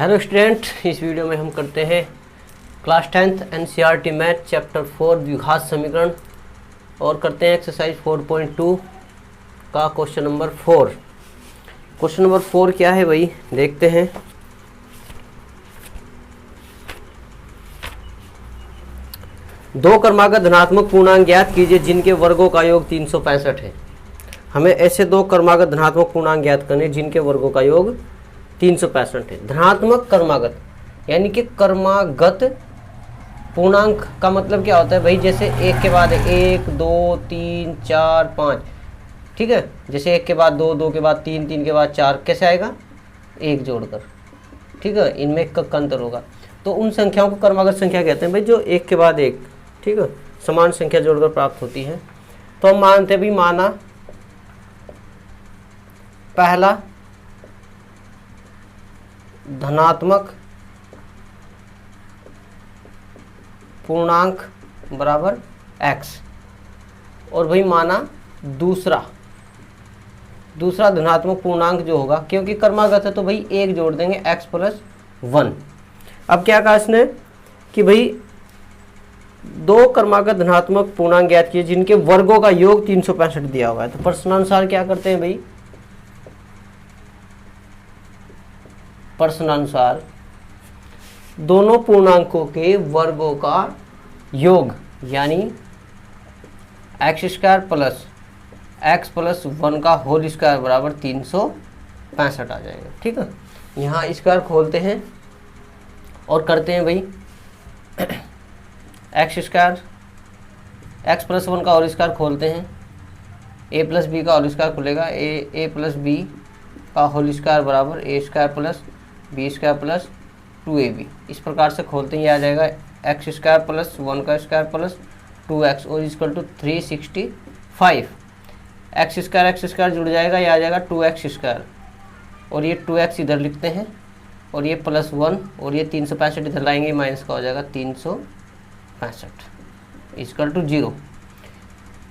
Hello student, इस video में हम करते हैं class 10th NCERT math chapter 4 द्विघात समीकरण और करते हैं एक्सरसाइज 4.2 का क्वेश्चन नंबर 4। क्वेश्चन नंबर 4 क्या है भाई, देखते हैं। दो क्रमागत धनात्मक पूर्णांक ज्ञात कीजिए जिनके वर्गों का योग 365 है। हमें ऐसे दो क्रमागत धनात्मक पूर्णांक ज्ञात करने जिनके वर्गों का योग 365 है। धनात्मक क्रमागत यानी कि क्रमागत पूर्णांक का मतलब क्या होता है भाई, जैसे एक के बाद 1 2 3 4 5, ठीक है। जैसे एक के बाद 2, 2 के बाद 3, 3 के बाद 4, कैसे आएगा, एक जोड़कर, ठीक है। इनमें एक का अंतर होगा, तो उन संख्याओं को क्रमागत संख्या कहते हैं भाई, जो एक के बाद एक, ठीक है, समान संख्या जोड़कर प्राप्त होती है। तो हम मानते हैं भी, माना पहला धनात्मक पूर्णांक बराबर x, और भाई माना दूसरा धनात्मक पूर्णांक जो होगा, क्योंकि क्रमागत है तो भाई एक जोड़ देंगे x + 1। अब क्या कहा इसने कि भाई दो क्रमागत धनात्मक पूर्णांक ज्ञात किए जिनके वर्गों का योग 365 दिया हुआ है। तो प्रश्नानुसार क्या करते हैं भाई, प्रश्नानुसार दोनों पूर्णांकों के वर्गों का योग यानी x² + x + 1 का होल स्क्वायर बराबर 365 आ जाएगा, ठीक है। यहाँ स्क्वायर खोलते हैं और करते हैं भाई x² x + 1 का होल स्क्वायर खोलते हैं, a + b का होल स्क्वायर खुलेगा, a + b का होल स्क्वायर बराबर a² + b² + 2ab। इस प्रकार से खोलते हैं, ये आ जाएगा x² + 1 का स्क्वायर + 2x और = 365। x² जुड़ जाएगा, ये आ जाएगा 2x² और ये 2x इधर लिखते हैं और ये +1 और ये 365 इधर लाएंगे, माइनस का हो जाएगा 365 = 0।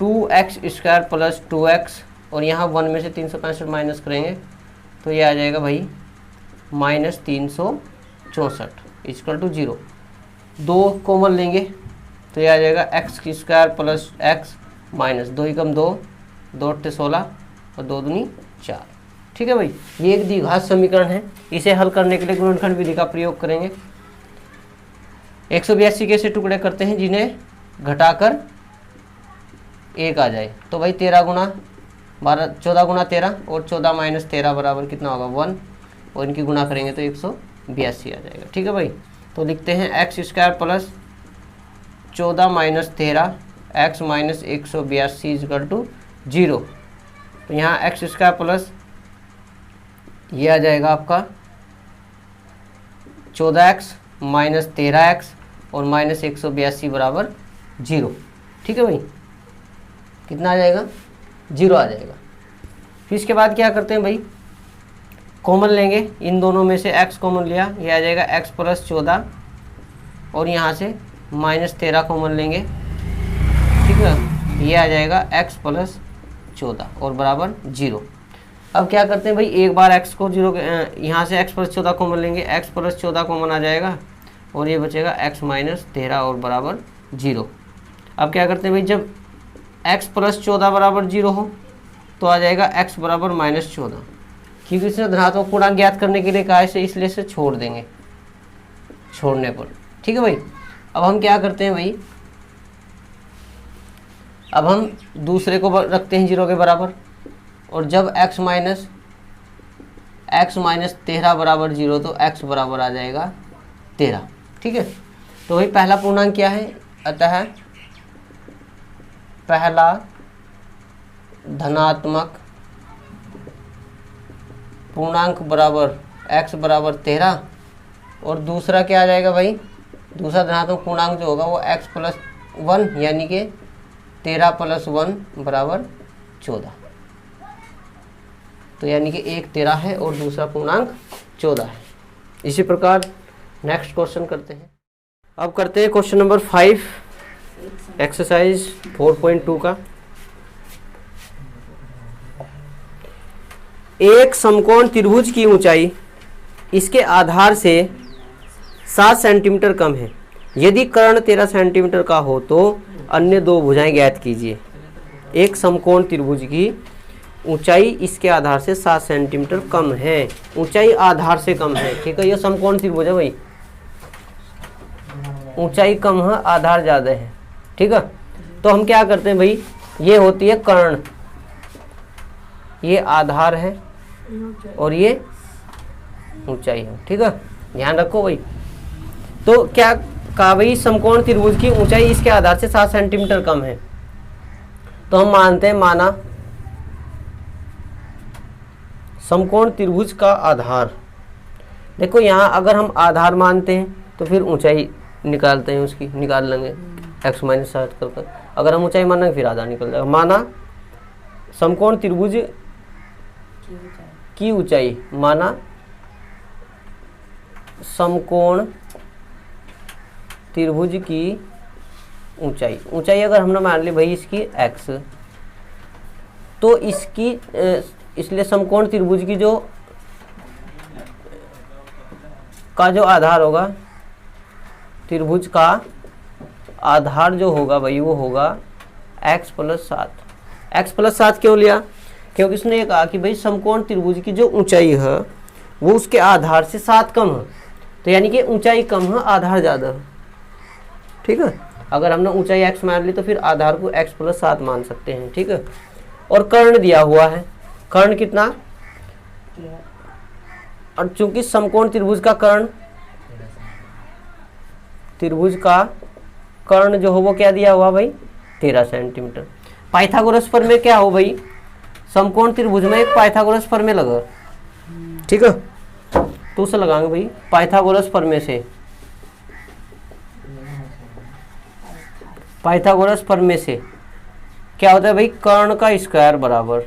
2x² + 2x और यहाँ 1 में से 365 माइनस करेंगे तो ये आ जाएगा भाई -364 = 0। 2 कॉमन लेंगे तो ये आ जाएगा x² + x - 2 × 2, 2 × 16 और 2 दूनी 4, ठीक है भाई। ये एक द्विघात समीकरण है। इसे हल करने के लिए गुणनखंड विधि का प्रयोग करेंगे। 182 के ऐसे टुकड़े करते हैं जिन्हें घटाकर 1 आ जाए। तो भाई 13 × 12 14 × 13 और 14 - 13 बराबर कितना होगा 1, और इनकी गुणा करेंगे तो 182 आ जाएगा, ठीक है भाई। तो लिखते हैं x² + 14 - 13 x - 182 = 0। तो यहाँ x² प्लस ये आ जाएगा आपका 14x - 13x और -182 बराबर 0, ठीक है भाई। कितना आ जाएगा, 0 आ जाएगा। फिर इसके बाद क्या करते हैं भाई, कॉमन लेंगे, इन दोनों में से x कॉमन लिया, ये आ जाएगा x + 14 और यहाँ से -13 कॉमन लेंगे, ठीक है, ये आ जाएगा x + 14 और बराबर 0। अब क्या करते हैं भाई, एक बार x को 0 यहाँ से x + 14 कॉमन लेंगे, x + 14 कॉमन आ जाएगा और ये बचेगा x - 13 और बराबर 0। अब क्या करते हैं भाई, जब x + 14 बराबर 0 हो तो आ जाएगा x बराबर -14, क्योंकि इसने धनात्मक पूर्णांक ज्ञात करने के लिए कहा है, इसलिए से छोड़ देंगे छोड़ने पर, ठीक है भाई। अब हम क्या करते हैं भाई, अब हम दूसरे को रखते हैं 0 के बराबर, और जब x - 13 बराबर 0 तो x बराबर आ जाएगा 13, ठीक है। तो भाई पहला पूर्णांक क्या है, अतः पहला धनात्मक पूर्णांक बराबर x बराबर 13 और दूसरा क्या आ जाएगा भाई, दूसरा धनात्मक पूर्णांक जो होगा वो x + 1 यानी कि 13 + 1 बराबर 14। तो यानी कि एक 13 है और दूसरा पूर्णांक 14 है। इसी प्रकार नेक्स्ट क्वेश्चन करते हैं। अब करते हैं क्वेश्चन नंबर 5 एक्सरसाइज 4.2 का। एक समकोण त्रिभुज की ऊंचाई इसके आधार से 7 सेंटीमीटर कम है। यदि कर्ण 13 सेंटीमीटर का हो तो अन्य दो भुजाएं ज्ञात कीजिए। एक समकोण त्रिभुज की ऊंचाई इसके आधार से 7 सेंटीमीटर कम है। ऊंचाई आधार से कम है, ठीक है। यह समकोण त्रिभुज है भाई, ऊंचाई कम है, आधार ज़्यादा है, ठीक है। तो हम क्या करते हैं भाई, ये होती है कर्ण, ये आधार है और ये ऊंचाई है, ठीक है। ध्यान रखो भाई। तो क्या कहा भाई, समकोण त्रिभुज की ऊंचाई इसके आधार से 7 सेंटीमीटर कम है। तो हम मानते हैं, माना समकोण त्रिभुज का आधार, देखो यहाँ अगर हम आधार मानते हैं तो फिर ऊंचाई निकालते हैं, उसकी निकाल लेंगे x - 7 कर। अगर हम ऊंचाई मानेंगे फिर आधार निकल जाएगा। माना समकोण त्रिभुज की ऊंचाई, माना समकोण त्रिभुज की ऊंचाई अगर हमने मान ली भाई इसकी x, तो इसकी इसलिए समकोण त्रिभुज की जो आधार होगा, त्रिभुज का आधार जो होगा भाई वो होगा x + 7। x + 7 क्यों लिया? क्योंकि उसने ये कहा कि भाई समकोण त्रिभुज की जो ऊंचाई है वो उसके आधार से 7 कम है। तो यानी कि ऊंचाई कम है, आधार ज़्यादा है, ठीक है। अगर हमने ऊंचाई x मान ली तो फिर आधार को x + 7 मान सकते हैं, ठीक है। और कर्ण दिया हुआ है, कर्ण कितना, और चूंकि समकोण त्रिभुज का कर्ण जो हो वो क्या दिया हुआ भाई, 13 सेंटीमीटर। पाइथागोरस प्रमेय क्या हो भाई, समकोण त्रिभुज में एक पाइथागोरस प्रमेय लगा, ठीक है। तो उसे लगाएंगे भाई पाइथागोरस प्रमेय से। पाइथागोरस प्रमेय से क्या होता है भाई, कर्ण का स्क्वायर बराबर,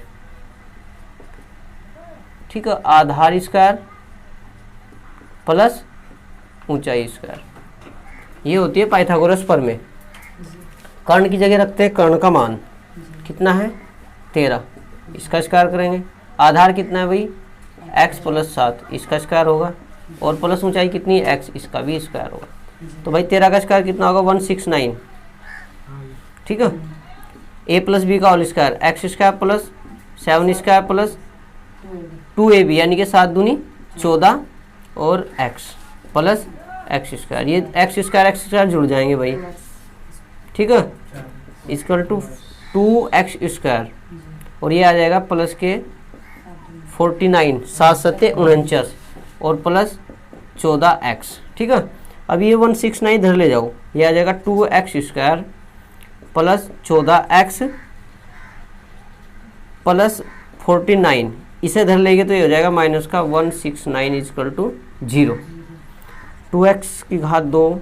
ठीक है, आधार स्क्वायर प्लस ऊंचाई स्क्वायर, ये होती है पाइथागोरस प्रमेय। कर्ण की जगह रखते हैं कर्ण का मान कितना है, 13, इसका स्क्वायर करेंगे। आधार कितना है भाई, x + 7, इसका स्क्वायर होगा, और प्लस ऊंचाई कितनी है x, इसका भी स्क्वायर होगा। तो भाई 13 का स्क्वायर कितना होगा, 169, ठीक है। a + b का होल स्क्वायर, x² + 7² + 2ab यानी कि 7 दूनी 14 और x प्लस x², ये x² जुड़ जाएंगे भाई, ठीक है, = 2x², और ये आ जाएगा प्लस के 49, 7 × 7 = 49 और प्लस 14x, ठीक है। अब ये 169 इधर ले जाओ, ये आ जाएगा 2x² प्लस 14x प्लस 49, इसे इधर लेंगे तो ये हो जाएगा माइनस का 169 = 0। 2x की घात 2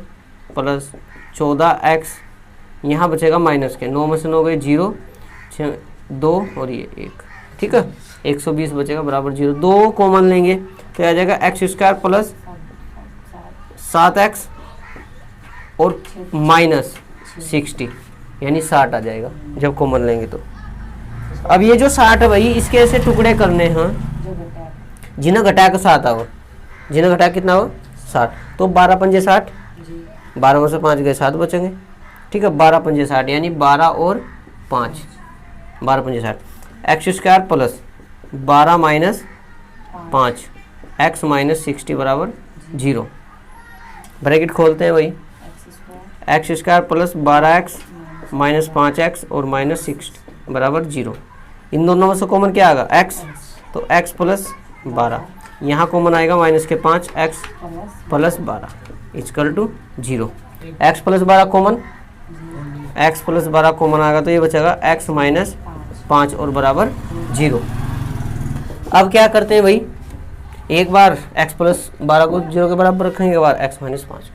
प्लस 14x, यहाँ बचेगा माइनस के, 9 में से 9 गए 0, 2 और ये 1, ठीक है, 120 बचेगा बराबर 0। 2 कॉमन लेंगे तो आ जाएगा x² प्लस 7x और माइनस 60 यानी 60 आ जाएगा जब कॉमन लेंगे तो। अब ये जो 60 है भाई, इसके ऐसे टुकड़े करने हैं जिन्हें घटा के 7 आओ, जिन्हें घटा कितना हो 60, तो 12 × 5 = 60, 12 में से 5 गए 7 बचेंगे, ठीक है। 12 × 5 = 60 यानी 12 और 5, 12 × 5 = 60, x² plus 12 minus 5 x minus 60 बराबर 0। ब्रैकेट खोलते हैं भाई, x² plus 12x minus 5x और माइनस 60 बराबर 0। इन दोनों में से कॉमन क्या आएगा, x, तो x प्लस 12, यहाँ कॉमन आएगा माइनस के 5, x plus 12 = 0। x plus 12 common, x plus 12 common आएगा तो ये बचेगा x माइनस 5 और बराबर 0। अब क्या करते हैं भाई, एक बार x प्लस 12 को 0 के बराबर रखेंगे, एक बार x माइनस 5।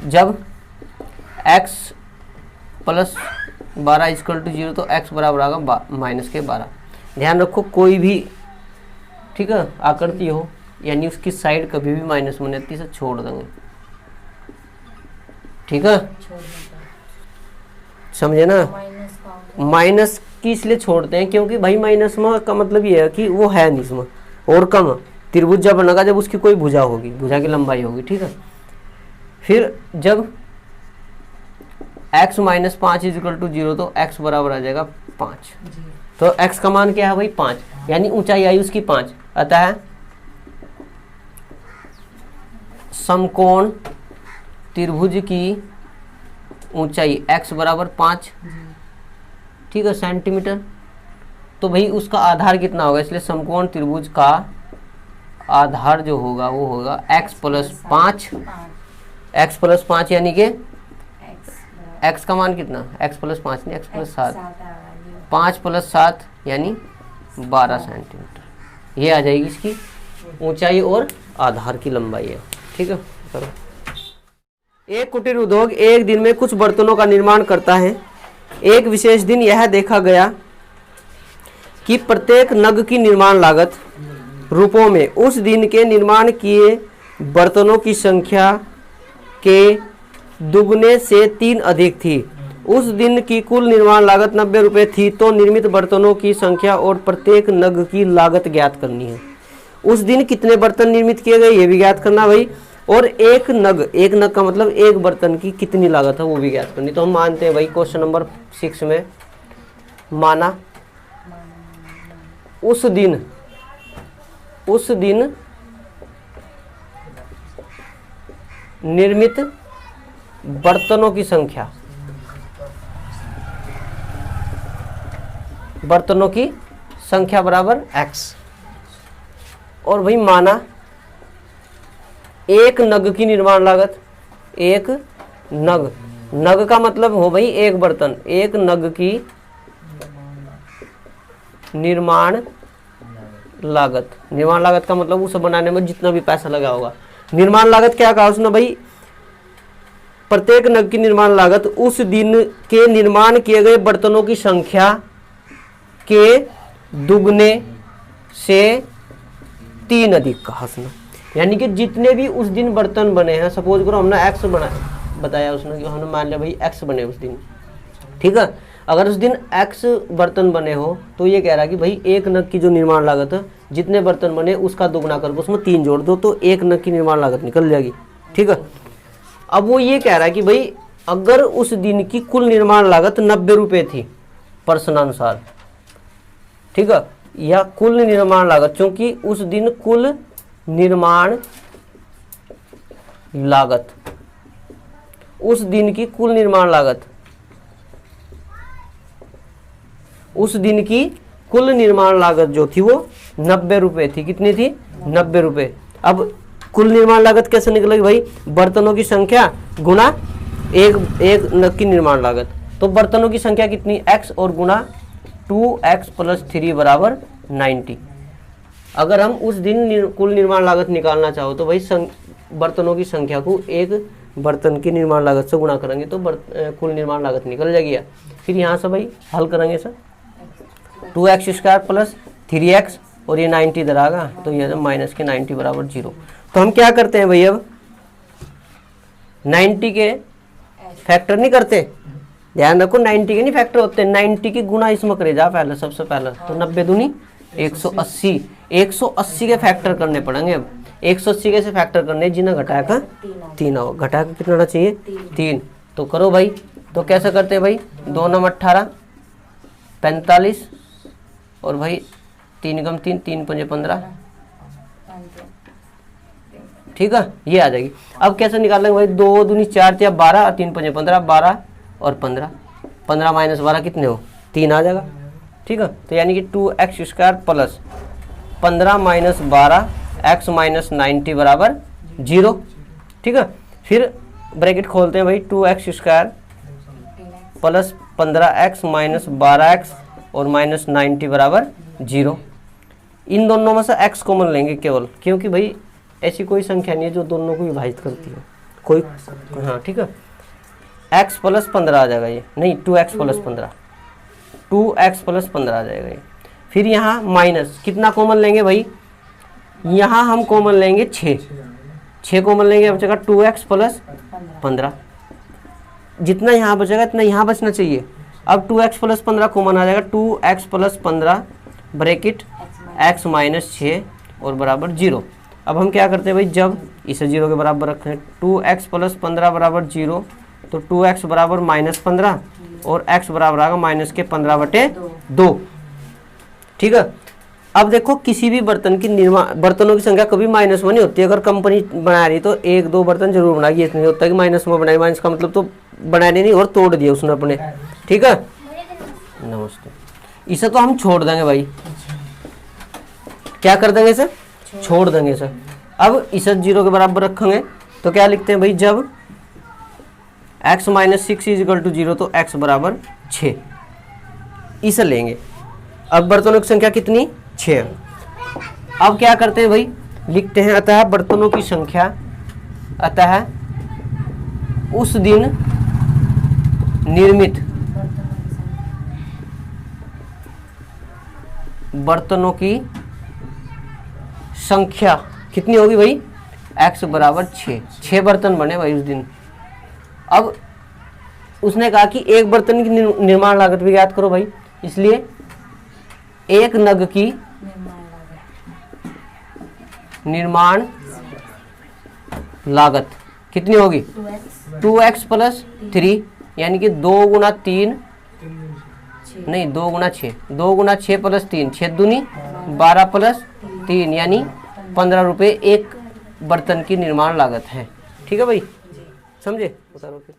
जब x प्लस 12 = 0 तो x बराबर आएगा माइनस के 12। ध्यान रखो कोई भी, ठीक है, आकृति हो यानी उसकी साइड कभी भी माइनस में नहीं, से छोड़ देंगे, ठीक है, समझे ना। माइनस की इसलिए छोड़ते हैं क्योंकि भाई माइनस में का मतलब ये है कि वो है नहीं इसमें और कम है, त्रिभुज जब बनेगा जब उसकी कोई भुजा होगी, भुजा की लंबाई होगी, ठीक है। फिर जब x माइनस 5 इजिकल टू 0 तो x बराबर आ जाएगा 5। तो x का मान क्या है भाई 5, यानी ऊंचाई आई उसकी 5। अतः समकोण त्रिभुज की ऊंचाई x बराबर 5, ठीक है, सेंटीमीटर। तो भाई उसका आधार कितना होगा, इसलिए समकोण त्रिभुज का आधार जो होगा वो होगा x प्लस 5, x प्लस 5 यानी कि x का मान कितना, x प्लस 5 नहीं, x प्लस 7, 5 प्लस 7 यानी 12 सेंटीमीटर। ये आ जाएगी इसकी ऊंचाई और आधार की लंबाई है, ठीक है। करो। एक कुटीर उद्योग एक दिन में कुछ बर्तनों का निर्माण करता है। एक विशेष दिन यह देखा गया कि प्रत्येक नग की निर्माण लागत रूपों में उस दिन के निर्माण किए बर्तनों की संख्या के दुगने से 3 अधिक थी। उस दिन की कुल निर्माण लागत 90 रुपये थी। तो निर्मित बर्तनों की संख्या और प्रत्येक नग की लागत ज्ञात करनी है। उस दिन कितने बर्तन निर्मित किए गए ये भी ज्ञात करना भाई, और एक नग का मतलब एक बर्तन की कितनी लागत है वो भी ज्ञात करनी। तो हम मानते हैं भाई क्वेश्चन नंबर 6 में माना उस दिन निर्मित बर्तनों की संख्या बराबर x, और भाई माना एक नग की निर्माण लागत, एक नग का मतलब हो भाई एक बर्तन, एक नग की निर्माण लागत का मतलब उसे बनाने में जितना भी पैसा लगा होगा। निर्माण लागत क्या कहा उसने भाई, प्रत्येक नग की निर्माण लागत उस दिन के निर्माण किए गए बर्तनों की संख्या के दुगने से 3 अधिक कहा उसने। यानी कि जितने भी उस दिन बर्तन बने हैं, सपोज करो हमने x बताया उसने कि हमने मान लिया भाई x बने उस दिन, ठीक है। अगर उस दिन x बर्तन बने हो तो ये कह रहा है कि भाई एक नग की जो निर्माण लागत है जितने बर्तन बने उसका दुगना करके उसमें 3 जोड़ दो तो एक नग की निर्माण लागत निकल जाएगी, ठीक है। अब वो ये कह रहा है कि भाई अगर उस दिन की कुल निर्माण लागत 90 रुपये थी प्रश्नानुसार, ठीक है, या कुल निर्माण लागत, क्योंकि उस दिन कुल निर्माण लागत, उस दिन की कुल निर्माण लागत, उस दिन की कुल निर्माण लागत जो थी वो 90 रुपये थी। कितनी थी, 90 रुपये। अब कुल निर्माण लागत कैसे निकलेगी भाई, बर्तनों की संख्या गुना एक नग की निर्माण लागत। तो बर्तनों की संख्या कितनी x और गुना 2x प्लस 3 बराबर 90। अगर हम उस दिन कुल निर्माण लागत निकालना चाहो तो भाई बर्तनों की संख्या को एक बर्तन की निर्माण लागत से गुणा करेंगे तो कुल निर्माण लागत निकल जाएगी। फिर यहाँ से भाई हल करेंगे sir, 2x square plus 3x और ये 90 इधर आएगा तो ये माइनस के 90 बराबर 0। तो हम क्या करते हैं भाई, अब 90 के फैक्टर नहीं करते, ध्यान रखो 90 के नहीं फैक्टर होते, 90 की गुना इसमें करे जा पहले, सबसे पहले तो 90 दूनी 180, 180 के फैक्टर करने पड़ेंगे। अब 180 के से फैक्टर करने जिन्हें घटाया का 3 आओ, घटाया का कितना होना चाहिए 3। तो करो भाई, तो कैसे करते हैं भाई, 2 9 18 45 और भाई 3 कम 3 3 5 15, ठीक है, ये आ जाएगी। अब कैसे निकालेंगे भाई, 2 दूनी 4 या 12 और 3 5 15, 12 और 15, 15 माइनस 12 कितने हो 3 आ जाएगा, ठीक है। तो यानी कि 2x square plus 15 minus 12 x minus 90 बराबर 0, ठीक है। फिर ब्रैकेट खोलते हैं भाई, 2x square plus 15x minus 12x और माइनस 90 बराबर 0। इन दोनों में से x कॉमन लेंगे केवल, क्योंकि भाई ऐसी कोई संख्या नहीं है जो दोनों को विभाजित करती है कोई, हाँ ठीक है। x प्लस 15 आ जाएगा ये, नहीं 2x प्लस 15, 2x प्लस 15 आ जाएगा ये। फिर यहाँ माइनस कितना कॉमन लेंगे भाई, यहाँ हम कॉमन लेंगे 6 कॉमन लेंगे, बचेगा 2x प्लस 15। जितना यहाँ बचेगा इतना यहाँ बचना चाहिए। अब 2x प्लस 15 कॉमन आ जाएगा, 2x plus 15 bracket x minus 6 और बराबर 0। अब हम क्या करते हैं भाई, जब इसे 0 के बराबर रखें, 2x प्लस 15 बराबर 0, तो 2x बराबर -15 और x बराबर आएगा -15/2। ठीक है। अब देखो किसी भी बर्तन की बर्तनों की संख्या कभी -1 नहीं होती। अगर कंपनी बना रही तो 1-2 बर्तन जरूर बनाएगी, इसलिए होता है कि -1 बनाई, माइनस का मतलब तो बनाने नहीं और तोड़ दिया उसने अपने। ठीक है, नमस्ते। इसे तो हम छोड़ देंगे भाई, क्या कर देंगे इसे, छोड़ देंगे इसे। अब इसे 0 के बराबर रखेंगे तो क्या लिखते हैं भाई, जब x - 6 = 0 तो x बराबर 6, इसे लेंगे। अब बर्तनों की संख्या कितनी, 6। अब क्या करते हैं भाई, लिखते हैं अतः बर्तनों की संख्या, अतः उस दिन निर्मित बर्तनों की संख्या कितनी होगी भाई, x बराबर 6 बर्तन बने भाई उस दिन। अब उसने कहा कि एक बर्तन की निर्माण लागत भी ज्ञात करो भाई, इसलिए एक नग की निर्माण लागत कितनी होगी, 2x प्लस 3, यानी कि 2 गुना 3 नहीं 2 गुना 6, 2 गुना 6 प्लस 3, 6 दूनी 12 प्लस 3 यानी 15 रुपये एक बर्तन की निर्माण लागत है। ठीक है भाई, समझे, उतारो फिर।